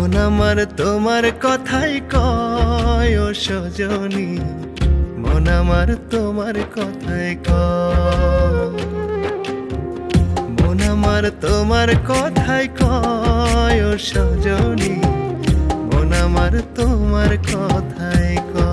মন আমার তোমার কথাই কয় ও সজনী, মন আমার তোমার কথাই কয়। মন আমার তোমার কথাই কয় ও সজনী, মন আমার তোমার কথাই কয়।